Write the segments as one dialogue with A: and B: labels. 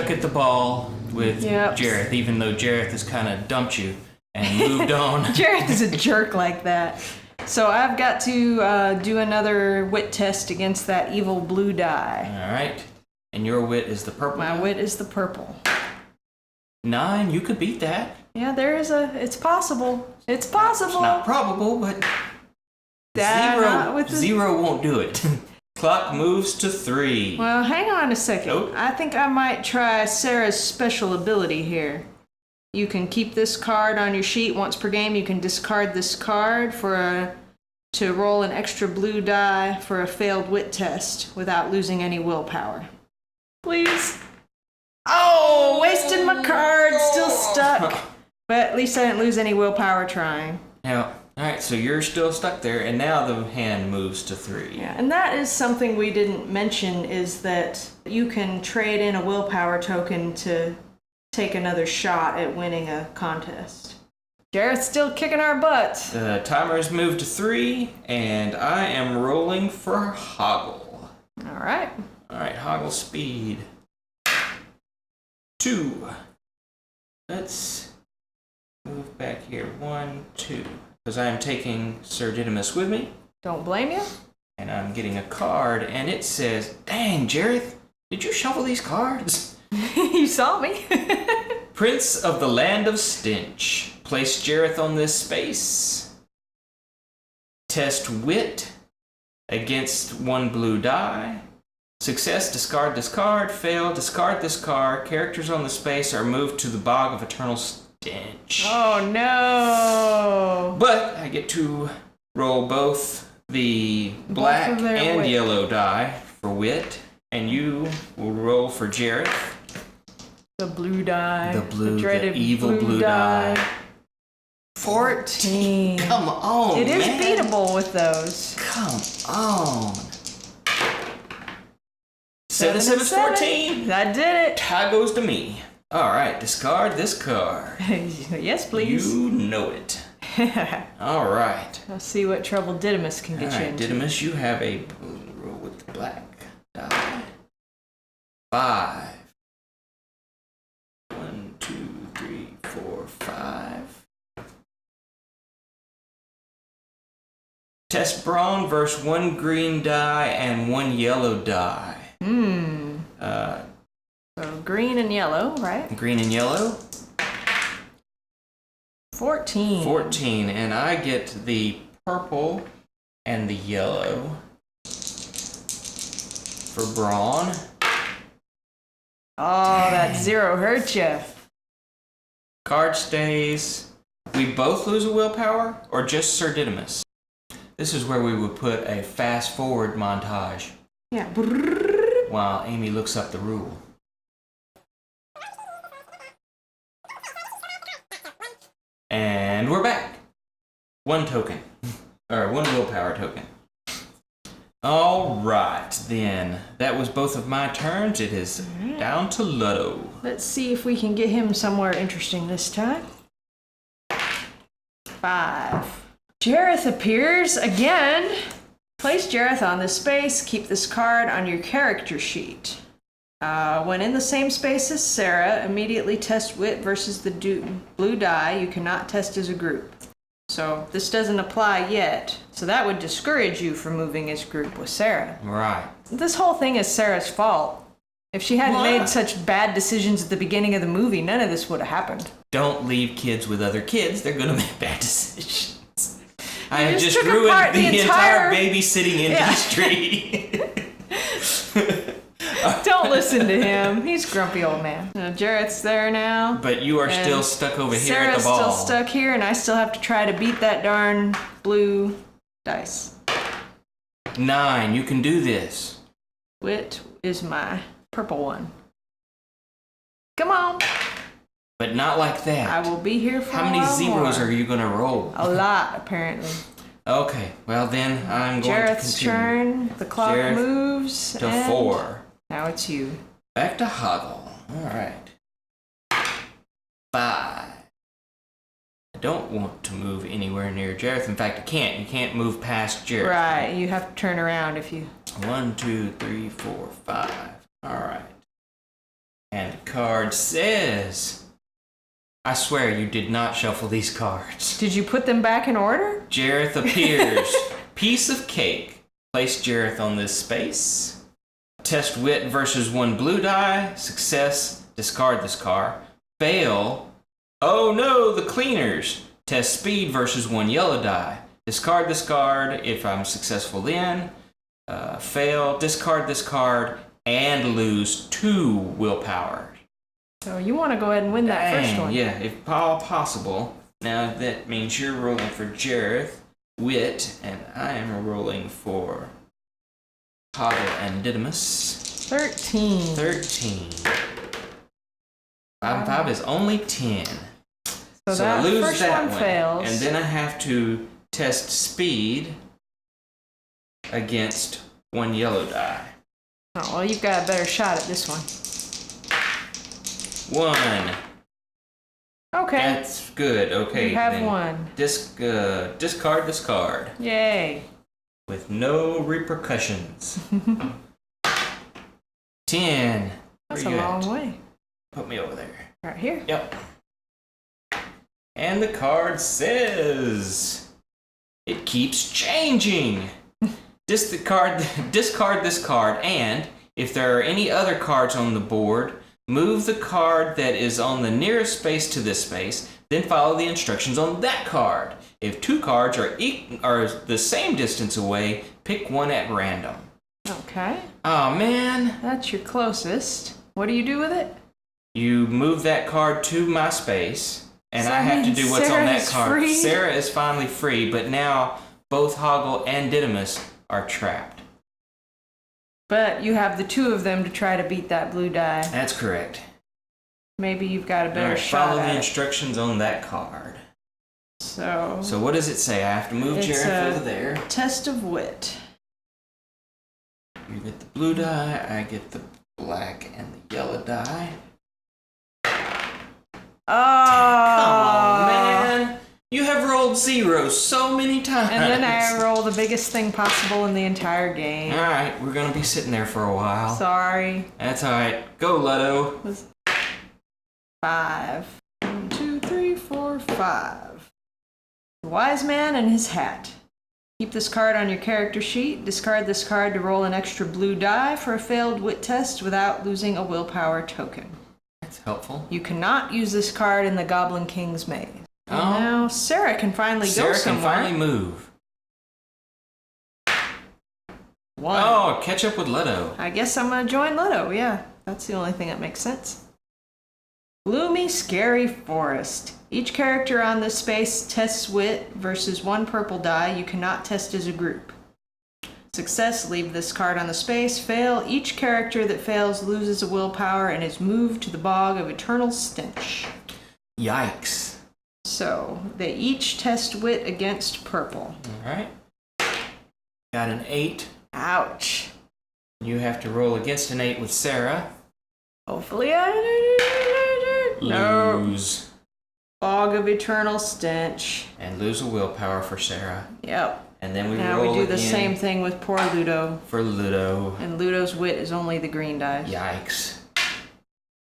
A: stuck at the ball with Jareth, even though Jareth has kind of dumped you and moved on.
B: Jareth is a jerk like that. So I've got to do another wit test against that evil blue die.
A: All right. And your wit is the purple.
B: My wit is the purple.
A: 9, you could beat that.
B: Yeah, it's possible. It's possible.
A: It's not probable, but zero won't do it. Clock moves to 3.
B: Well, hang on a second.
A: Nope.
B: I think I might try Sarah's special ability here. You can keep this card on your sheet once per game. You can discard this card to roll an extra blue die for a failed wit test without losing any willpower. Please. Oh, wasted my card. Still stuck. But at least I didn't lose any willpower trying.
A: Now, all right, so you're still stuck there, and now the hand moves to 3.
B: Yeah, and that is something we didn't mention, is that you can trade in a willpower token to take another shot at winning a contest. Jareth's still kicking our butts.
A: The timer's moved to 3, and I am rolling for Hoggle.
B: All right.
A: All right, Hoggle speed. 2. Let's move back here. 1, 2. Because I am taking Sir Didymus with me.
B: Don't blame you.
A: And I'm getting a card, and it says, dang, Jareth, did you shuffle these cards?
B: You saw me.
A: Prince of the Land of Stench. Place Jareth on this space. Test wit against 1 blue die. Success, discard this card. Fail, discard this card. Characters on the space are moved to the Bog of Eternal Stench.
B: Oh, no.
A: But I get to roll both the black and yellow die for wit, and you will roll for Jareth.
B: The blue die.
A: The dreaded evil blue die.
B: 14.
A: Come on,
B: It is
A: man.
B: beatable with those.
A: Come on. 7, 7, 14.
B: I did it.
A: Tie goes to me. All right, discard this card.
B: Yes, please.
A: You know it. All right.
B: Let's see what trouble Didymus can get you into.
A: Didymus, you have a roll with the black die. 5. 1, 2, 3, 4, 5. Test brawn versus 1 green die and 1 yellow die.
B: So green and yellow, right?
A: Green and yellow.
B: 14.
A: 14, and I get the purple and the yellow for brawn.
B: Oh, that 0 hurt you.
A: Card stays. We both lose a willpower, or just Sir Didymus? This is where we would put a fast forward montage.
B: Yeah.
A: While Amy looks up the rule. And we're back. 1 token. Or 1 willpower token. All right, then. That was both of my turns. It is down to Ludo.
B: Let's see if we can get him somewhere interesting this time. 5. Jareth appears again. Place Jareth on this space. Keep this card on your character sheet. When in the same space as Sarah, immediately test wit versus the blue die. You cannot test as a group. So this doesn't apply yet. So that would discourage you from moving as a group with Sarah.
A: Right.
B: This whole thing is Sarah's fault. If she hadn't made such bad decisions at the beginning of the movie, none of this would have happened.
A: Don't leave kids with other kids. They're going to make bad decisions. I have just
B: took
A: ruined
B: apart
A: the entire babysitting industry.
B: Don't listen to him. He's a grumpy old man. Jareth's there now.
A: But you are still stuck over here at
B: Sarah's
A: the ball.
B: still stuck here, and I still have to try to beat that darn blue dice.
A: 9. You can do this.
B: Wit is my purple one. Come on.
A: But not like that.
B: I will be here for
A: How many zeros are you going to roll?
B: A lot, apparently.
A: Okay, well then I'm going
B: Jareth's
A: to continue.
B: turn. The clock moves.
A: To 4.
B: Now it's you.
A: Back to Hoggle. Alright. 5. I don't want to move anywhere near Jareth. In fact, I can't. You can't move past Jareth.
B: Right, you have to turn around if you...
A: 1, 2, 3, 4, 5. Alright. And the card says, I swear you did not shuffle these cards.
B: Did you put them back in order?
A: Jareth appears. Piece of cake. Place Jareth on this space. Test wit versus 1 blue die. Success, discard this card. Fail. Oh no, the cleaners. Test speed versus 1 yellow die. Discard this card if I'm successful then. Fail, discard this card, and lose 2 willpower.
B: So you want to go ahead and win that first one.
A: Yeah, if possible. Now that means you're rolling for Jareth, Wit, and I am rolling for Hoggle and Didymus.
B: 13.
A: 13. 5 and 5 is only 10.
B: So
A: So
B: that
A: I lose
B: first
A: that
B: one fails.
A: And then I have to test speed against 1 yellow die.
B: Oh, well, you've got a better shot at this one.
A: 1.
B: Okay.
A: That's good. Okay.
B: You have
A: then
B: 1.
A: Discard this card
B: Yay.
A: with no repercussions. 10.
B: That's
A: Where
B: a
A: you
B: long
A: at?
B: way.
A: Put me over there.
B: Right here.
A: Yep. And the card says it keeps changing. Discard this card, and if there are any other cards on the board, move the card that is on the nearest space to this space, then follow the instructions on that card. If 2 cards are the same distance away, pick 1 at random.
B: Okay.
A: Oh man.
B: That's your closest. What do you do with it?
A: You move that card to my space, and
B: So
A: I have to
B: that
A: do
B: means
A: what's on that
B: Sarah's
A: card.
B: free?
A: Sarah is finally free, but now both Hoggle and Didymus are trapped.
B: But you have the 2 of them to try to beat that blue die.
A: That's correct.
B: Maybe you've got a better
A: Alright,
B: shot
A: follow
B: at
A: the
B: it.
A: instructions on that card.
B: So
A: So what does it say? I have to move
B: It's
A: Jareth
B: a-
A: over there.
B: test of wit.
A: You get the blue die, I get the black and the yellow die.
B: Oh,
A: Come on, man. You have rolled 0 so many times.
B: And then I roll the biggest thing possible in the entire game.
A: Alright, we're gonna be sitting there for a while.
B: Sorry.
A: That's alright. Go, Ludo.
B: 5. 1, 2, 3, 4, 5. The wise man and his hat. Keep this card on your character sheet. Discard this card to roll an extra blue die for a failed wit test without losing a willpower token.
A: That's helpful.
B: You cannot use this card in the Goblin King's maze. And
A: Oh.
B: now Sarah can finally go
A: Sarah
B: somewhere.
A: can finally move.
B: 1.
A: Oh, catch up with Ludo.
B: I guess I'm gonna join Ludo, yeah. That's the only thing that makes sense. Gloomy, scary forest. Each character on this space tests wit versus 1 purple die. You cannot test as a group. Success, leave this card on the space. Fail, each character that fails loses a willpower and is moved to the bog of eternal stench.
A: Yikes.
B: So, they each test wit against purple.
A: Alright. Got an 8.
B: Ouch.
A: You have to roll against an 8 with Sarah.
B: Hopefully No.
A: Lose.
B: Bog of eternal stench.
A: And lose a willpower for Sarah.
B: Yep.
A: And then we
B: Now
A: roll
B: we do the
A: again
B: same thing with poor Ludo.
A: for Ludo.
B: And Ludo's wit is only the green dice.
A: Yikes.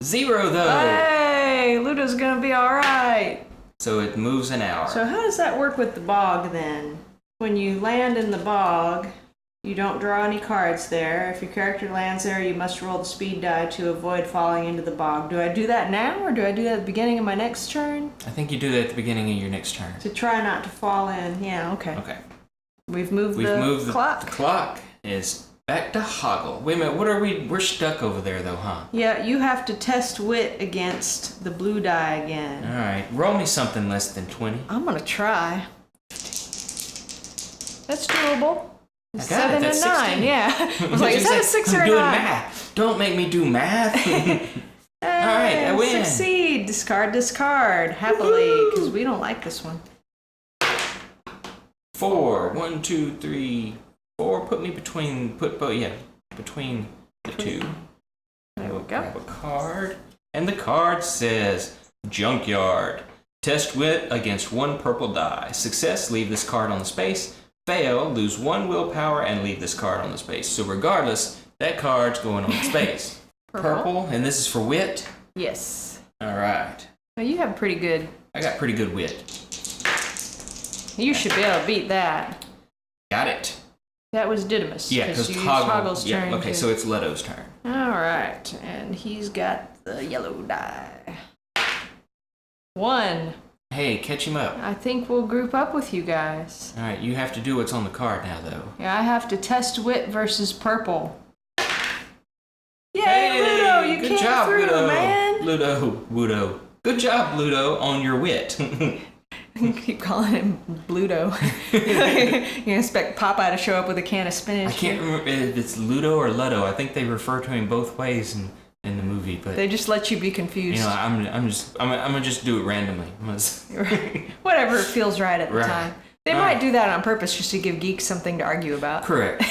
A: 0 though.
B: Hey, Ludo's gonna be alright.
A: So it moves an hour.
B: So how does that work with the bog then? When you land in the bog, you don't draw any cards there. If your character lands there, you must roll the speed die to avoid falling into the bog. Do I do that now, or do I do that at the beginning of my next turn?
A: I think you do that at the beginning of your next turn.
B: To try not to fall in. Yeah, okay.
A: Okay.
B: We've moved
A: We've
B: the
A: moved
B: clock.
A: The clock is back to Hoggle. Wait a minute, what are we? We're stuck over there though, huh?
B: Yeah, you have to test wit against the blue die again.
A: Alright, roll me something less than 20.
B: I'm gonna try. That's doable.
A: I got
B: 7
A: it, that's
B: and 9,
A: 16.
B: yeah. I was like, is that a 6 or
A: I'm
B: a
A: doing
B: 9?
A: math. Don't make me do math. Alright, I win.
B: Succeed. Discard this card happily, because we don't like this one.
A: 4. 1, 2, 3, 4. Put me between. Between the 2.
B: There we go.
A: Grab a card, and the card says Junkyard. Test wit against 1 purple die. Success, leave this card on the space. Fail, lose 1 willpower and leave this card on the space. So regardless, that card's going on the space. Purple, and this is for wit?
B: Yes.
A: All right.
B: Well, you have pretty good.
A: I got pretty good wit.
B: You should be able to beat that.
A: Got it.
B: That was Didymus.
A: Yeah, because
B: Hoggle's turn.
A: Yeah, okay, so it's Ludo's turn.
B: All right, and he's got the yellow die. 1.
A: Hey, catch him up.
B: I think we'll group up with you guys.
A: All right, you have to do what's on the card now, though.
B: Yeah, I have to test wit versus purple. Yay,
A: Hey,
B: Ludo! You
A: good
B: came
A: job,
B: through,
A: Ludo.
B: man.
A: Ludo. Good job, Ludo, on your wit.
B: Keep calling him Ludo. You expect Popeye to show up with a can of spinach.
A: I can't remember if it's Ludo or Ludo. I think they refer to him both ways in the movie, but
B: They just let you be confused.
A: you know, I'm gonna just do it randomly.
B: Whatever feels right at the
A: Right.
B: time. They might do that on purpose just to give geeks something to argue about.
A: Correct.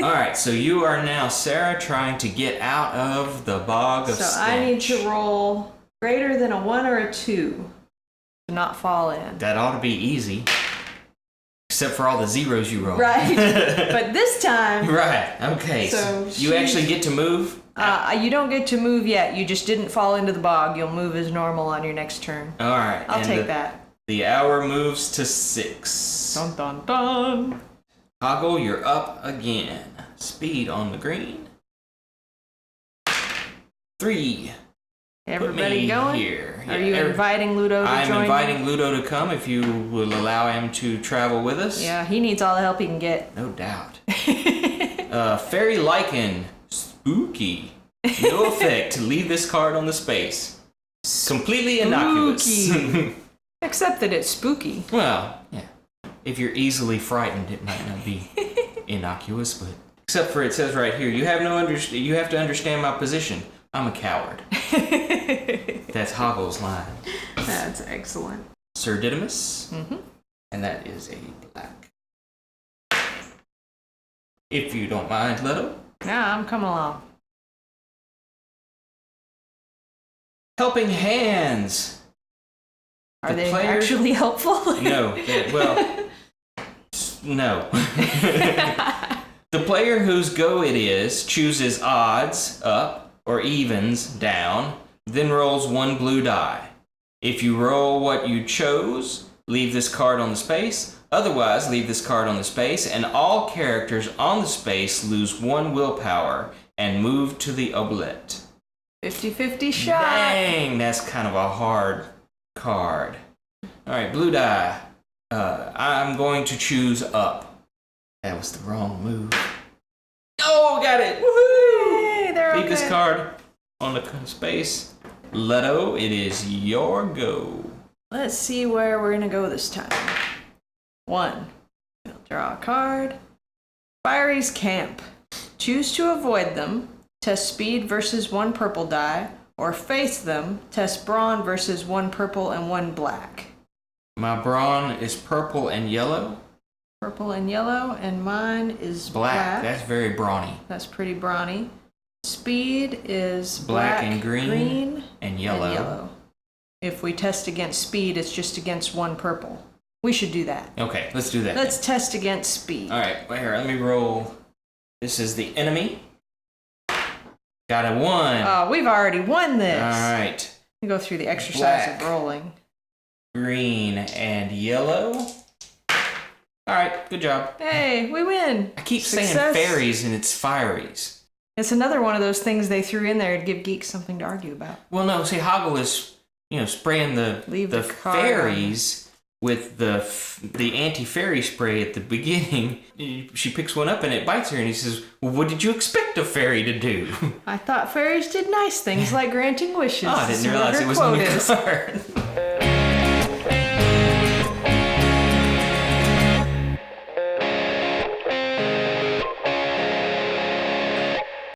A: All right, so you are now Sarah trying to get out of the bog of stench.
B: So I need to roll greater than a 1 or a 2 to not fall in.
A: That ought to be easy, except for all the zeros you roll.
B: Right. But this time,
A: Right. Okay.
B: So
A: you actually get to move.
B: you don't get to move yet. You just didn't fall into the bog. You'll move as normal on your next turn.
A: All right.
B: I'll
A: and
B: take that.
A: The hour moves to 6.
B: Dun dun dun.
A: Hoggle, you're up again. Speed on the green. 3.
B: Everybody
A: Put me
B: going?
A: here.
B: Are you inviting Ludo to join
A: I'm
B: you?
A: inviting Ludo to come if you will allow him to travel with us.
B: Yeah, he needs all the help he can get.
A: No doubt. Fairy Lichen. Spooky. No effect. Leave this card on the space. Completely innocuous.
B: Spooky. Except that it's spooky.
A: Well, yeah. If you're easily frightened, it might not be innocuous, but except for it says right here, you have to understand my position. I'm a coward. That's Hoggle's line.
B: That's excellent.
A: Sir Didymus.
B: Mm-hmm.
A: And that is a black. If you don't mind, Ludo.
B: Yeah, I'm coming along.
A: Helping hands.
B: Are
A: The
B: they
A: players-
B: actually helpful?
A: No. No. The player whose go it is chooses odds up or evens down, then rolls 1 blue die. If you roll what you chose, leave this card on the space. Otherwise, leave this card on the space, and all characters on the space lose 1 willpower and move to the oblette.
B: 50-50 shot.
A: Dang, that's kind of a hard card. All right, blue die. I'm going to choose up. That was the wrong move. Oh, got it! Woohoo!
B: Hey, they're
A: Leave
B: okay.
A: this card on the space. Ludo, it is your go.
B: Let's see where we're gonna go this time. 1. We'll draw a card. Fiery's Camp. Choose to avoid them. Test speed versus 1 purple die. Or face them. Test brawn versus 1 purple and 1 black.
A: My brawn is purple and yellow.
B: Purple and yellow, and mine is
A: Black. That's very brawny.
B: That's pretty brawny. Speed is
A: Black and green and yellow.
B: and yellow. If we test against speed, it's just against 1 purple. We should do that.
A: Okay, let's do that.
B: Let's test against speed.
A: All right, wait here. Let me roll. This is the enemy. Got a 1.
B: Oh, we've already won this.
A: All right.
B: We go through the exercise
A: Black.
B: of rolling.
A: Green and yellow. All right, good job.
B: Hey, we win.
A: I keep
B: Success.
A: saying fairies and it's fireys.
B: It's another one of those things they threw in there to give geeks something to argue about.
A: Well, no, see, Hoggle is, spraying
B: Leave
A: the
B: the card
A: fairies with the anti-fairy spray at the beginning. She picks one up and it bites her, and he says, "Well, what did you expect a fairy to do?"
B: I thought fairies did nice things like granting wishes.
A: Oh, I
B: This
A: didn't
B: is what
A: realize
B: her
A: it was on
B: quote
A: the
B: is.
A: card.